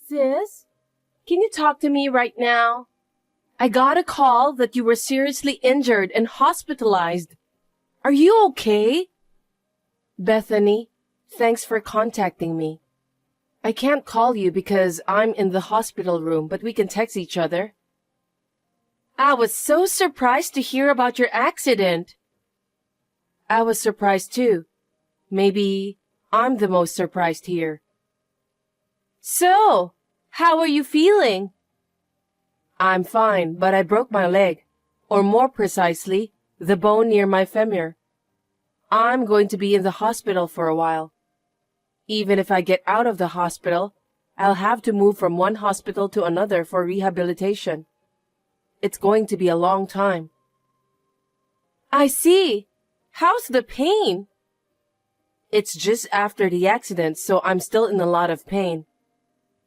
Sis, can you talk to me right now? I got a call that you were seriously injured and hospitalized. Are you okay? Bethany, thanks for contacting me. I can't call you because I'm in the hospital room, but we can text each other. I was so surprised to hear about your accident. I was surprised too. Maybe I'm the most surprised here. So, how are you feeling? I'm fine, but I broke my leg, or more precisely, the bone near my femur. I'm going to be in the hospital for a while. Even if I get out of the hospital, I'll have to move from one hospital to another for rehabilitation. It's going to be a long time. I see. How's the pain? It's just after the accident, so I'm still in a lot of pain.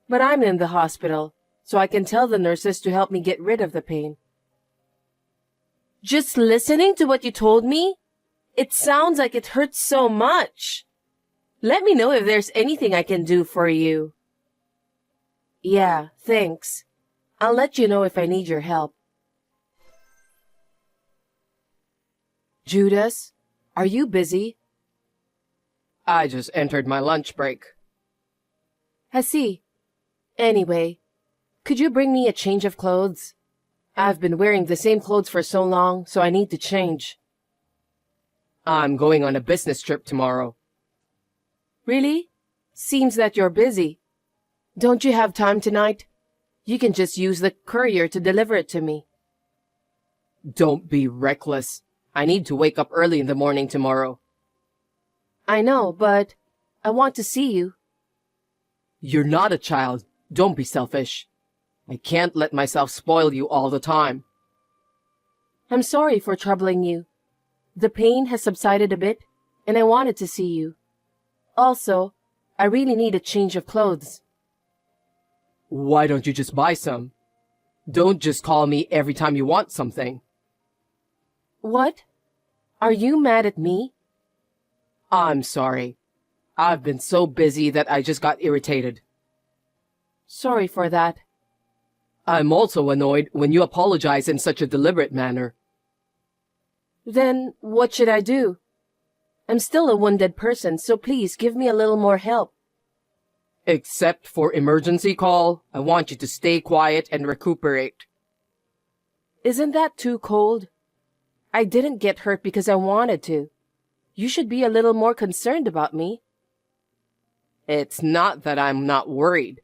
But I'm in the hospital, so I can tell the nurses to help me get rid of the pain. Just listening to what you told me, it sounds like it hurts so much. Let me know if there's anything I can do for you. Yeah, thanks. I'll let you know if I need your help. Judas, are you busy? I just entered my lunch break. I see. Anyway, could you bring me a change of clothes? I've been wearing the same clothes for so long, so I need to change. I'm going on a business trip tomorrow. Really? Seems that you're busy. Don't you have time tonight? You can just use the courier to deliver it to me. Don't be reckless. I need to wake up early in the morning tomorrow. I know, but I want to see you. You're not a child. Don't be selfish. I can't let myself spoil you all the time. I'm sorry for troubling you. The pain has subsided a bit, and I wanted to see you. Also, I really need a change of clothes. Why don't you just buy some? Don't just call me every time you want something. What? Are you mad at me? I'm sorry. I've been so busy that I just got irritated. Sorry for that. I'm also annoyed when you apologize in such a deliberate manner. Then what should I do? I'm still a wounded person, so please give me a little more help. Except for emergency call, I want you to stay quiet and recuperate. Isn't that too cold? I didn't get hurt because I wanted to. You should be a little more concerned about me. It's not that I'm not worried.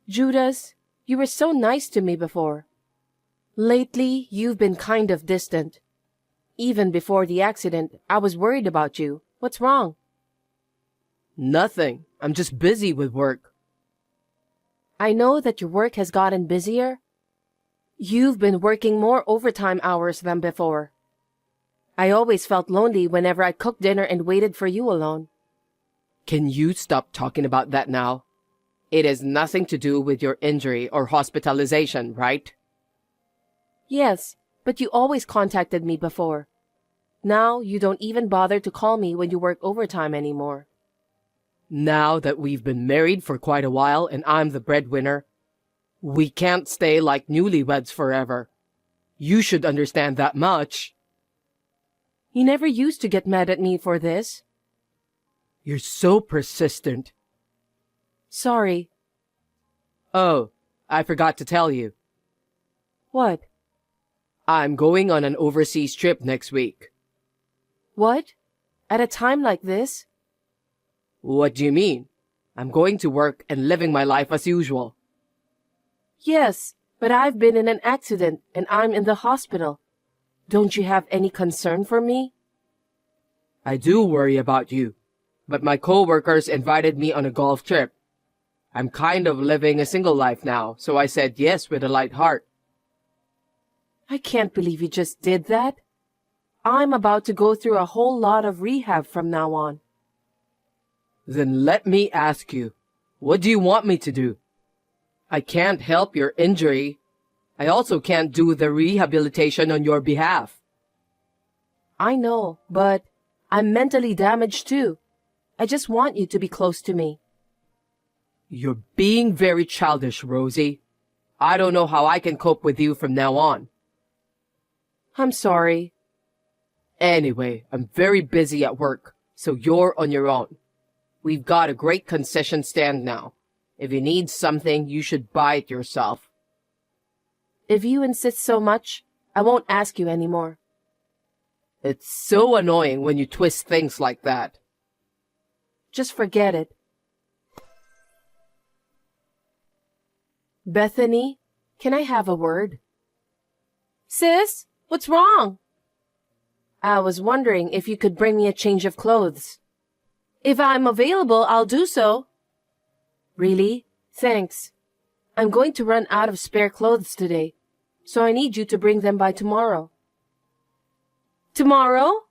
Judas, you were so nice to me before. Lately, you've been kind of distant. Even before the accident, I was worried about you. What's wrong? Nothing. I'm just busy with work. I know that your work has gotten busier. You've been working more overtime hours than before. I always felt lonely whenever I cooked dinner and waited for you alone. Can you stop talking about that now? It has nothing to do with your injury or hospitalization, right? Yes, but you always contacted me before. Now you don't even bother to call me when you work overtime anymore. Now that we've been married for quite a while and I'm the breadwinner, we can't stay like newlyweds forever. You should understand that much. You never used to get mad at me for this. You're so persistent. Sorry. Oh, I forgot to tell you. What? I'm going on an overseas trip next week. What? At a time like this? What do you mean? I'm going to work and living my life as usual. Yes, but I've been in an accident and I'm in the hospital. Don't you have any concern for me? I do worry about you, but my co-workers invited me on a golf trip. I'm kind of living a single life now, so I said yes with a light heart. I can't believe you just did that. I'm about to go through a whole lot of rehab from now on. Then let me ask you, what do you want me to do? I can't help your injury. I also can't do the rehabilitation on your behalf. I know, but I'm mentally damaged too. I just want you to be close to me. You're being very childish, Rosie. I don't know how I can cope with you from now on. I'm sorry. Anyway, I'm very busy at work, so you're on your own. We've got a great concession stand now. If you need something, you should buy it yourself. If you insist so much, I won't ask you anymore. It's so annoying when you twist things like that. Just forget it. Bethany, can I have a word? Sis, what's wrong? I was wondering if you could bring me a change of clothes. If I'm available, I'll do so. Really? Thanks. I'm going to run out of spare clothes today, so I need you to bring them by tomorrow. Tomorrow?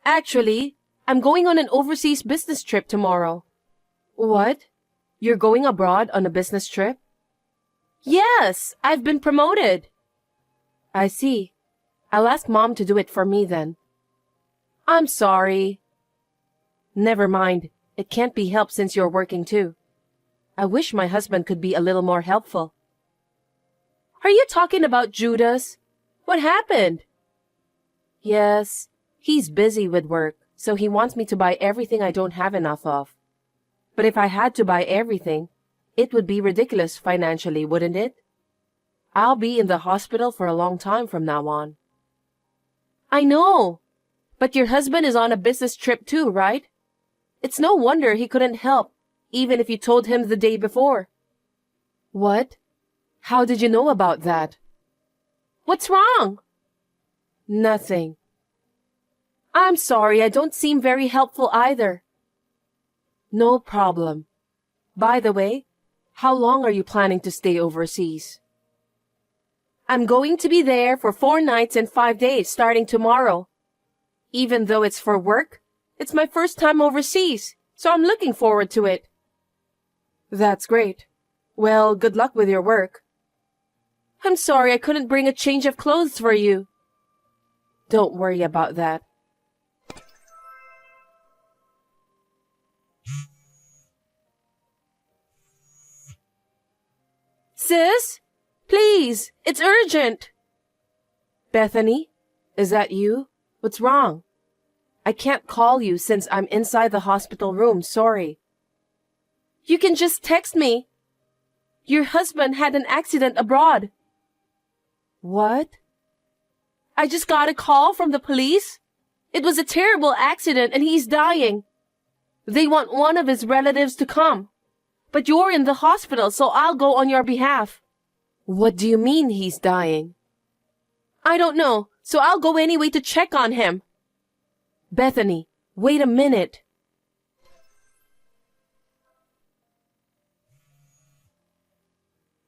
Actually, I'm going on an overseas business trip tomorrow. What? You're going abroad on a business trip? Yes, I've been promoted. I see. I'll ask Mom to do it for me then. I'm sorry. Never mind. It can't be helped since you're working too. I wish my husband could be a little more helpful. Are you talking about Judas? What happened? Yes, he's busy with work, so he wants me to buy everything I don't have enough of. But if I had to buy everything, it would be ridiculous financially, wouldn't it? I'll be in the hospital for a long time from now on. I know, but your husband is on a business trip too, right? It's no wonder he couldn't help, even if you told him the day before. What? How did you know about that? What's wrong? Nothing. I'm sorry, I don't seem very helpful either. No problem. By the way, how long are you planning to stay overseas? I'm going to be there for 4 nights and 5 days starting tomorrow. Even though it's for work, it's my first time overseas, so I'm looking forward to it. That's great. Well, good luck with your work. I'm sorry I couldn't bring a change of clothes for you. Don't worry about that. Sis, please, it's urgent. Bethany, is that you? What's wrong? I can't call you since I'm inside the hospital room, sorry. You can just text me. Your husband had an accident abroad. What? I just got a call from the police. It was a terrible accident and he's dying. They want one of his relatives to come. But you're in the hospital, so I'll go on your behalf. What do you mean he's dying? I don't know, so I'll go anyway to check on him. Bethany, wait a minute.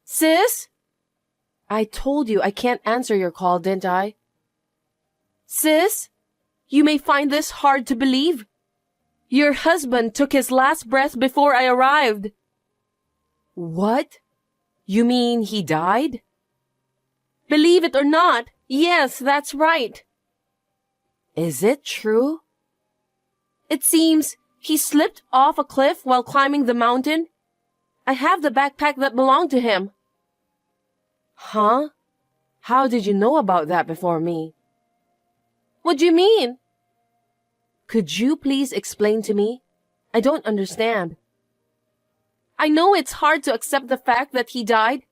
Sis? I told you I can't answer your call, didn't I? Sis, you may find this hard to believe. Your husband took his last breath before I arrived. What? You mean he died? Believe it or not, yes, that's right. Is it true? It seems he slipped off a cliff while climbing the mountain. I have the backpack that belonged to him. Huh? How did you know about that before me? What do you mean? Could you please explain to me? I don't understand. I know it's hard to accept the fact that he died.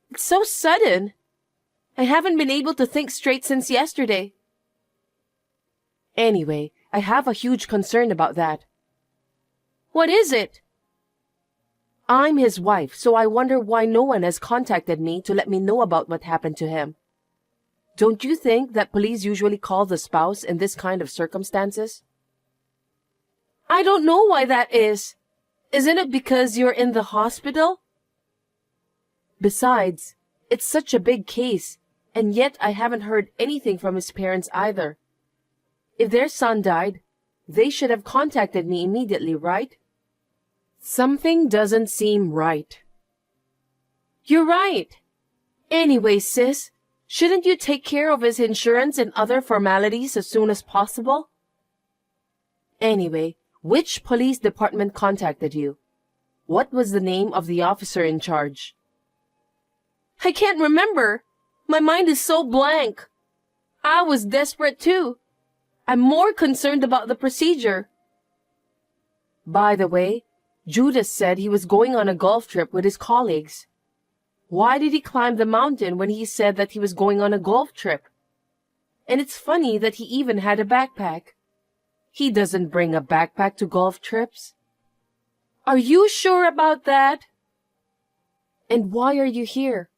It's so sudden. I haven't been able to think straight since yesterday. Anyway, I have a huge concern about that. What is it? I'm his wife, so I wonder why no one has contacted me to let me know about what happened to him. Don't you think that police usually call the spouse in this kind of circumstances? I don't know why that is. Isn't it because you're in the hospital? Besides, it's such a big case, and yet I haven't heard anything from his parents either. If their son died, they should have contacted me immediately, right? Something doesn't seem right. You're right. Anyway, sis, shouldn't you take care of his insurance and other formalities as soon as possible? Anyway, which police department contacted you? What was the name of the officer in charge? I can't remember. My mind is so blank. I was desperate too. I'm more concerned about the procedure. By the way, Judas said he was going on a golf trip with his colleagues. Why did he climb the mountain when he said that he was going on a golf trip? And it's funny that he even had a backpack. He doesn't bring a backpack to golf trips. Are you sure about that? And why are you here?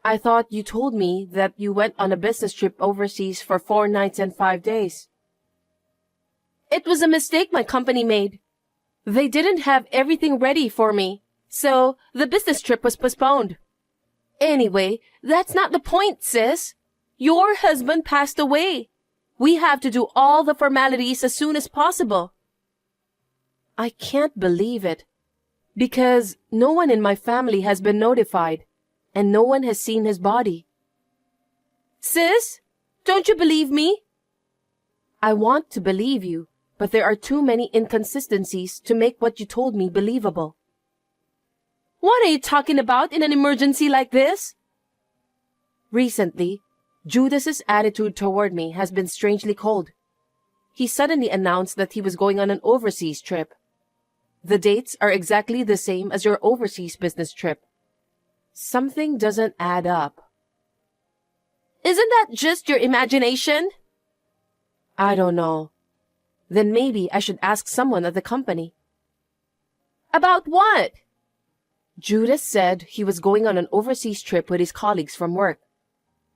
I thought you told me that you went on a business trip overseas for 4 nights and 5 days. It was a mistake my company made. They didn't have everything ready for me, so the business trip was postponed. Anyway, that's not the point, sis. Your husband passed away. We have to do all the formalities as soon as possible. I can't believe it, because no one in my family has been notified, and no one has seen his body. Sis, don't you believe me? I want to believe you, but there are too many inconsistencies to make what you told me believable. What are you talking about in an emergency like this? Recently, Judas's attitude toward me has been strangely cold. He suddenly announced that he was going on an overseas trip. The dates are exactly the same as your overseas business trip. Something doesn't add up. Isn't that just your imagination? I don't know. Then maybe I should ask someone at the company. About what? Judas said he was going on an overseas trip with his colleagues from work.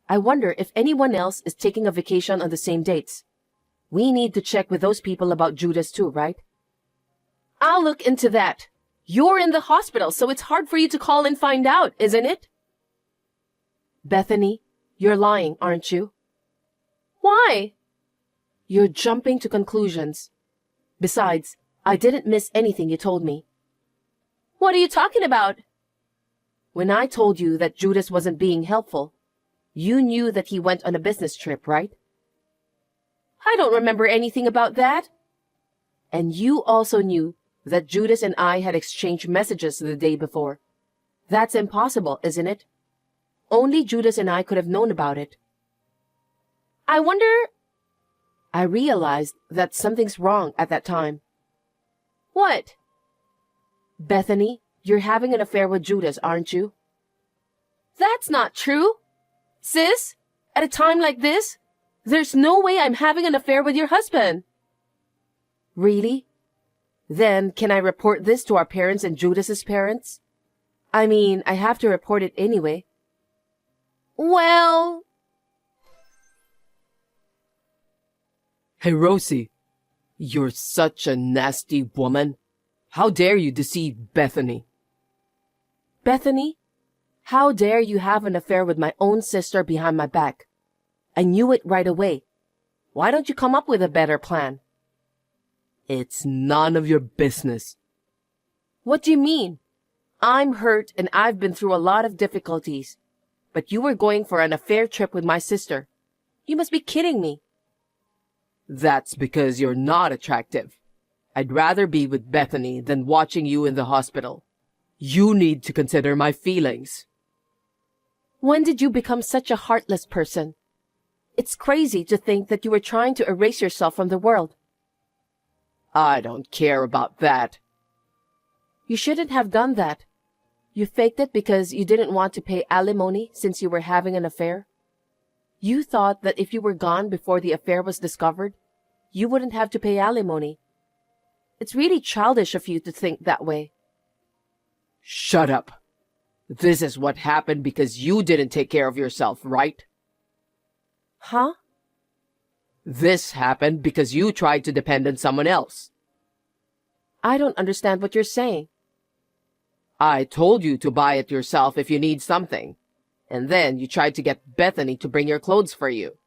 I wonder if anyone else is taking a vacation on the same dates. We need to check with those people about Judas too, right? I'll look into that. You're in the hospital, so it's hard for you to call and find out, isn't it? Bethany, you're lying, aren't you? Why? You're jumping to conclusions. Besides, I didn't miss anything you told me. What are you talking about? When I told you that Judas wasn't being helpful, you knew that he went on a business trip, right? I don't remember anything about that. And you also knew that Judas and I had exchanged messages the day before. That's impossible, isn't it? Only Judas and I could have known about it. I wonder... I realized that something's wrong at that time. What? Bethany, you're having an affair with Judas, aren't you? That's not true. Sis, at a time like this, there's no way I'm having an affair with your husband. Really? Then can I report this to our parents and Judas's parents? I mean, I have to report it anyway. Well... Hey, Rosie, you're such a nasty woman. How dare you deceive Bethany? Bethany, how dare you have an affair with my own sister behind my back? I knew it right away. Why don't you come up with a better plan? It's none of your business. What do you mean? I'm hurt and I've been through a lot of difficulties. But you were going for an affair trip with my sister. You must be kidding me. That's because you're not attractive. I'd rather be with Bethany than watching you in the hospital. You need to consider my feelings. When did you become such a heartless person? It's crazy to think that you were trying to erase yourself from the world. I don't care about that. You shouldn't have done that. You faked it because you didn't want to pay alimony since you were having an affair. You thought that if you were gone before the affair was discovered, you wouldn't have to pay alimony. It's really childish of you to think that way. Shut up. This is what happened because you didn't take care of yourself, right? Huh? This happened because you tried to depend on someone else. I don't understand what you're saying. I told you to buy it yourself if you need something. And then you tried to get Bethany to bring your clothes for you.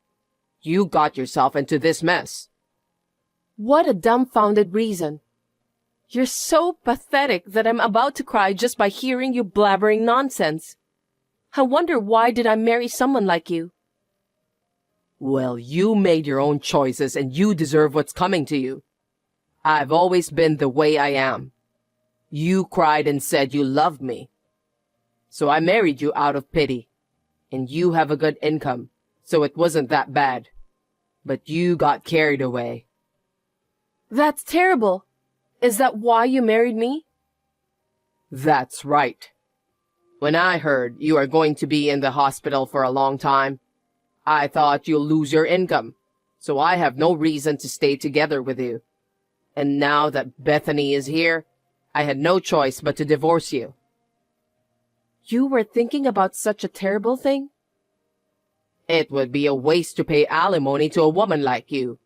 You got yourself into this mess. What a dumbfounded reason. You're so pathetic that I'm about to cry just by hearing you blabbering nonsense. I wonder why did I marry someone like you? Well, you made your own choices and you deserve what's coming to you. I've always been the way I am. You cried and said you loved me. So I married you out of pity. And you have a good income, so it wasn't that bad. But you got carried away. That's terrible. Is that why you married me? That's right. When I heard you are going to be in the hospital for a long time, I thought you'll lose your income, so I have no reason to stay together with you. And now that Bethany is here, I had no choice but to divorce you. You were thinking about such a terrible thing? It would be a waste to pay alimony to a woman like you.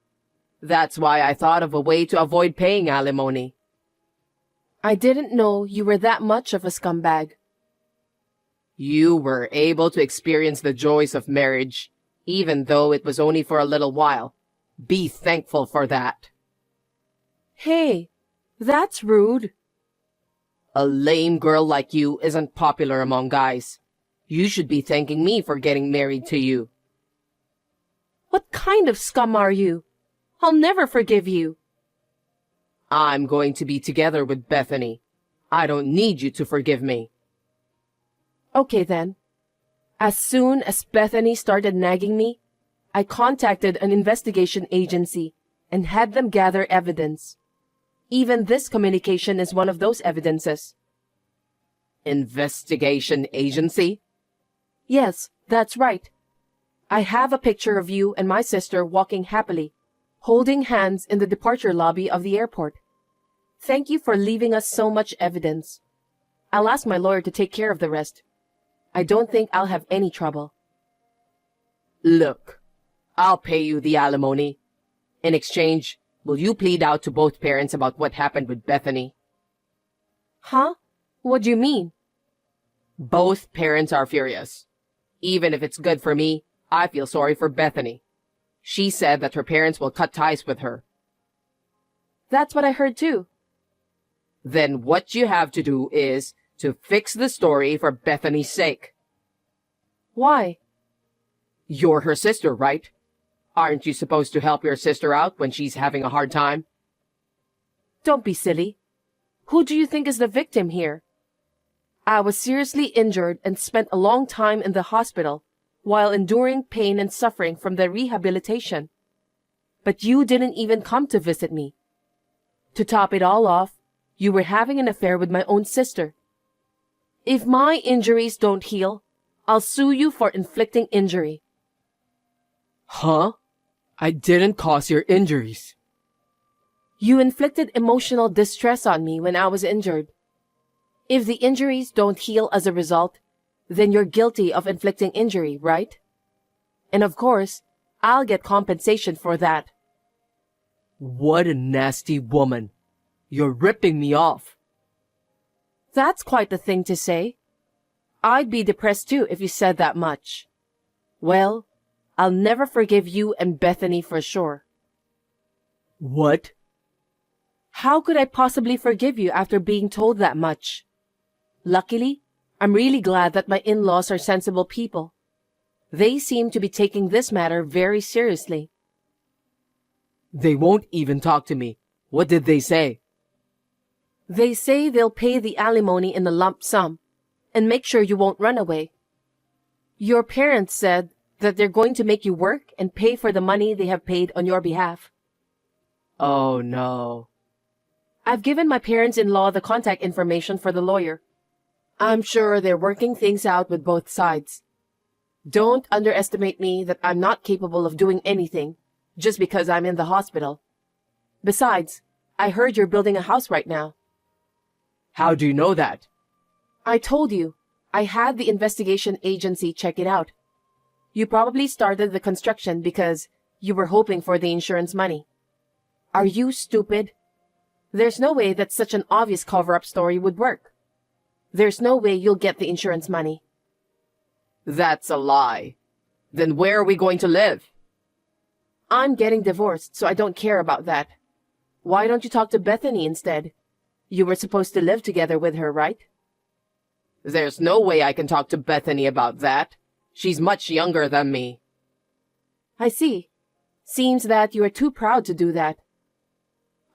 That's why I thought of a way to avoid paying alimony. I didn't know you were that much of a scumbag. You were able to experience the joys of marriage, even though it was only for a little while. Be thankful for that. Hey, that's rude. A lame girl like you isn't popular among guys. You should be thanking me for getting married to you. What kind of scum are you? I'll never forgive you. I'm going to be together with Bethany. I don't need you to forgive me. Okay then. As soon as Bethany started nagging me, I contacted an investigation agency and had them gather evidence. Even this communication is one of those evidences. Investigation agency? Yes, that's right. I have a picture of you and my sister walking happily, holding hands in the departure lobby of the airport. Thank you for leaving us so much evidence. I'll ask my lawyer to take care of the rest. I don't think I'll have any trouble. Look, I'll pay you the alimony. In exchange, will you plead out to both parents about what happened with Bethany? Huh? What do you mean? Both parents are furious. Even if it's good for me, I feel sorry for Bethany. She said that her parents will cut ties with her. That's what I heard too. Then what you have to do is to fix the story for Bethany's sake. Why? You're her sister, right? Aren't you supposed to help your sister out when she's having a hard time? Don't be silly. Who do you think is the victim here? I was seriously injured and spent a long time in the hospital while enduring pain and suffering from the rehabilitation. But you didn't even come to visit me. To top it all off, you were having an affair with my own sister. If my injuries don't heal, I'll sue you for inflicting injury. Huh? I didn't cause your injuries. You inflicted emotional distress on me when I was injured. If the injuries don't heal as a result, then you're guilty of inflicting injury, right? And of course, I'll get compensation for that. What a nasty woman. You're ripping me off. That's quite the thing to say. I'd be depressed too if you said that much. Well, I'll never forgive you and Bethany for sure. What? How could I possibly forgive you after being told that much? Luckily, I'm really glad that my in-laws are sensible people. They seem to be taking this matter very seriously. They won't even talk to me. What did they say? They say they'll pay the alimony in a lump sum and make sure you won't run away. Your parents said that they're going to make you work and pay for the money they have paid on your behalf. Oh no. I've given my parents-in-law the contact information for the lawyer. I'm sure they're working things out with both sides. Don't underestimate me that I'm not capable of doing anything just because I'm in the hospital. Besides, I heard you're building a house right now. How do you know that? I told you. I had the investigation agency check it out. You probably started the construction because you were hoping for the insurance money. Are you stupid? There's no way that such an obvious cover-up story would work. There's no way you'll get the insurance money. That's a lie. Then where are we going to live? I'm getting divorced, so I don't care about that. Why don't you talk to Bethany instead? You were supposed to live together with her, right? There's no way I can talk to Bethany about that. She's much younger than me. I see. Seems that you are too proud to do that.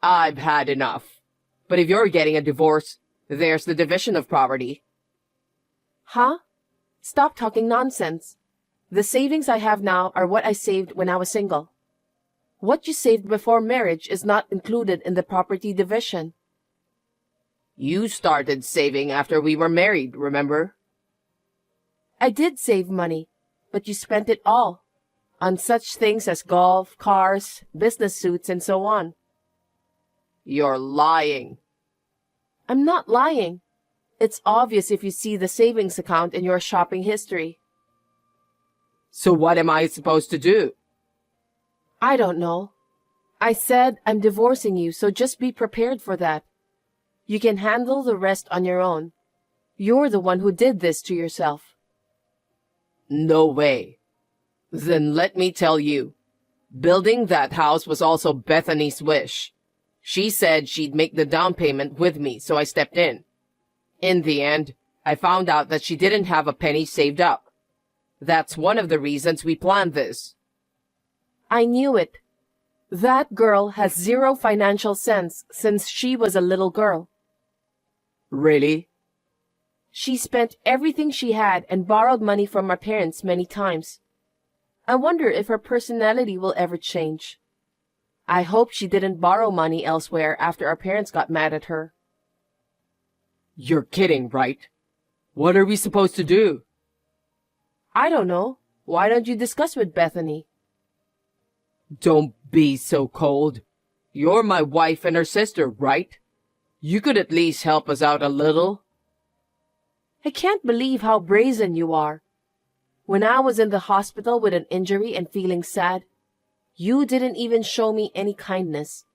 I've had enough. But if you're getting a divorce, There's the division of property. Huh? Stop talking nonsense. The savings I have now are what I saved when I was single. What you saved before marriage is not included in the property division. You started saving after we were married, remember? I did save money, but you spent it all on such things as golf, cars, business suits, and so on. You're lying. I'm not lying. It's obvious if you see the savings account in your shopping history. So what am I supposed to do? I don't know. I said I'm divorcing you, so just be prepared for that. You can handle the rest on your own. You're the one who did this to yourself. No way. Then let me tell you, building that house was also Bethany's wish. She said she'd make the down payment with me, so I stepped in. In the end, I found out that she didn't have a penny saved up. That's one of the reasons we planned this. I knew it. That girl has zero financial sense since she was a little girl. Really? She spent everything she had and borrowed money from my parents many times. I wonder if her personality will ever change. I hope she didn't borrow money elsewhere after our parents got mad at her. You're kidding, right? What are we supposed to do? I don't know. Why don't you discuss with Bethany? Don't be so cold. You're my wife and her sister, right? You could at least help us out a little. I can't believe how brazen you are. When I was in the hospital with an injury and feeling sad, you didn't even show me any kindness.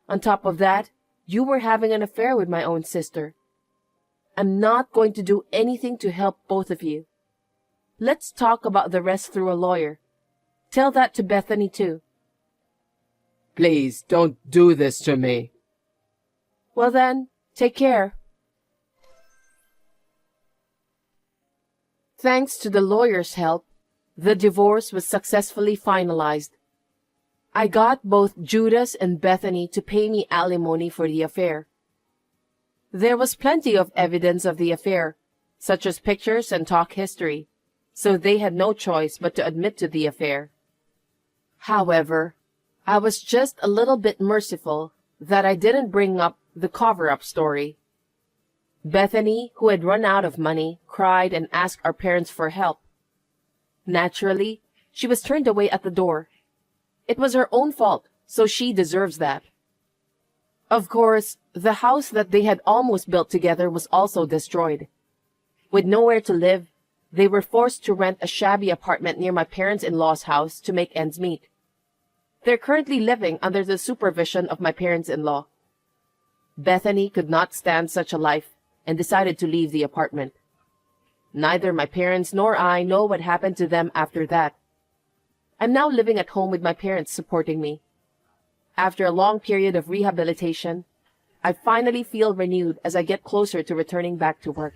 On top of that, you were having an affair with my own sister. I'm not going to do anything to help both of you. Let's talk about the rest through a lawyer. Tell that to Bethany too. Please, don't do this to me. Well then, take care. Thanks to the lawyer's help, the divorce was successfully finalized. I got both Judas and Bethany to pay me alimony for the affair. There was plenty of evidence of the affair, such as pictures and talk history, so they had no choice but to admit to the affair. However, I was just a little bit merciful that I didn't bring up the cover-up story. Bethany, who had run out of money, cried and asked our parents for help. Naturally, she was turned away at the door. It was her own fault, so she deserves that. Of course, the house that they had almost built together was also destroyed. With nowhere to live, they were forced to rent a shabby apartment near my parents-in-law's house to make ends meet. They're currently living under the supervision of my parents-in-law. Bethany could not stand such a life and decided to leave the apartment. Neither my parents nor I know what happened to them after that. I'm now living at home with my parents supporting me. After a long period of rehabilitation, I finally feel renewed as I get closer to returning back to work.